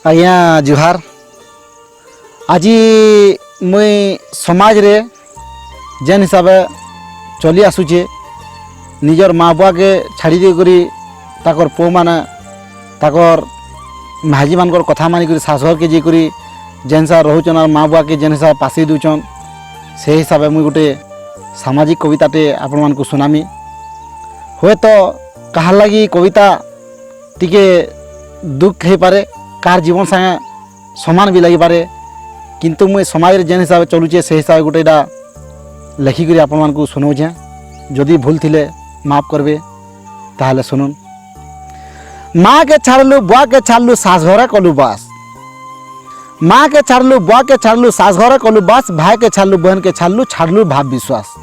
आज्ञा जुहार। आज मुई समाज रे जेन हिसाब चली आसुचे निजर माँ बुआ के छाड़ी देकरी ताकर पो माने ताकर महाजी मानकर कथा मानिक शाशुघर के जीकरी जेन हिसाब रोचन और माँ बुआ के जेन हिसाब पासी दूचन से हिसाब मुई गोटे सामाजिक कविताटे आपण मानकु सुनामी। हुए तो कहा लगी कविता टिके दुख हो पारे कार जीवन संगे समान भी लगी पारे किंतु मुई समाज जेन हिसाब चलुचे से हिसाब गोटे लिखिक आपण मानकु सुनाऊे। जदि भूल थिले माफ करबे ताहले सुनुन। माँ के छाड़लु बुआ के छाड़लु सासघरे कलु बास, माँ के छाड़लु बुआ के छाड़लु सासघरे कलु बास, भाई के छाड़लु बहन के छाड़लु भाव विश्वास।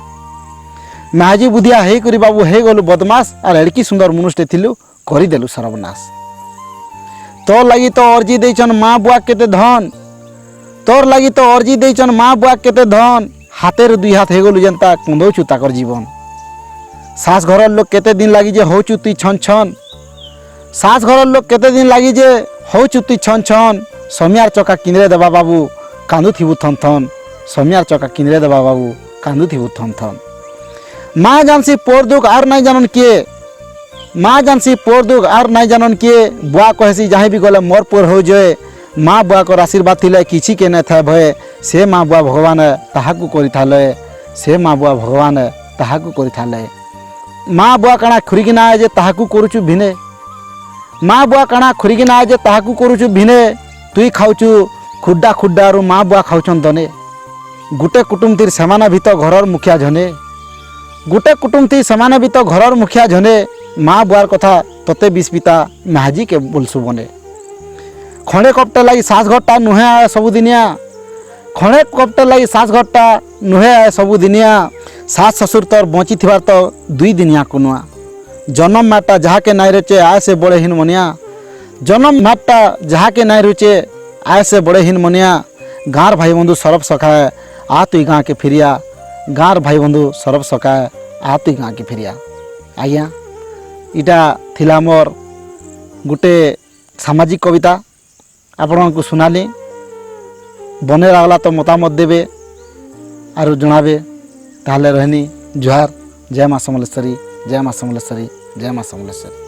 माजी बुधिया हे करी बाबू हे गलु बदमाश और एड़की सुंदर मनुष्य थिलु करदेलु सर्वनाश। तोर लगी तो अर्जी देचन माँ बुआ केते धन, तोर लगी तो अर्जी देचन माँ बुआ केते धन, हाथेर दुई हाथ हे गलु जनता कंदौचु ताकर जीवन। सास घर लोग केते दिन लगी जे होचु तुई छन छन, सास घर लोग केते दिन लगी जे होचु तुई छन छन, समियार चका किनरे देबा बाबू कांदु थिबु थन थन, समियार चका किनरे देबा बाबू कांदु थिबु थन थन। माँ जानसी पोर दुख आर नहीं जानन किए, माँ जानसी पोर दुख आर नहीं जानन किए, बुआ कहसी जहाँ भी गले मोर पोर हो जाए, माँ बुआ को आशीर्वाद थिले किछि के न था भय, से माँ बुआ भगवान ताहाकु करि थाले, से माँ बुआ भगवान ताहाकु करि थाले। माँ बुआ काना खुरिकिना आए जे ताहाकु करुचु भिने, माँ बुआ काना खुरिकिना आए जे ताहाकु करुचु भिने, तुई खाउचु खुड्डा खुड्डा रु माँ बुआ खाउचन दने। गुटे कुटुम तीर सेमाना भीतर घरर मुखिया झने, गुटे कुटुम थी सेमाने भी तो घरर मुखिया झने, माँ बुआर कथा तते बीस पिता महाजी के बोलसु बने। खड़े कपटे लगी सास घरटा नुहे आए सबुदिनिया, खड़े कपटे लगी सास घरटा नुहे आए सबुदिनिया, सास ससुर तोर बची थिबार तो दुई दिनिया कुनुआ। जन्म माटा जहाँ के नाई रुचे आए से बड़े हिन मनिया, जन्म माटा जहाँ के नाई रुचे आए से बड़े हिन मनिया, गाँर भाई बंधु सरफ सखाए आ तुई गाँ के फिरिया, गाँर भाई बंधु सरफ सकाए आ तुई गाँ के फिरिया। आज्ञा इटा थिला मोर गोटे सामाजिक कविता आपण को सुनाली। बने लागला तो मतामत देवे आरु जनाबे ताहले रहनी। जुहार। जय माँ समलेश्वरी, जय माँ समलेश्वरी, जय माँ समलेश्वरी।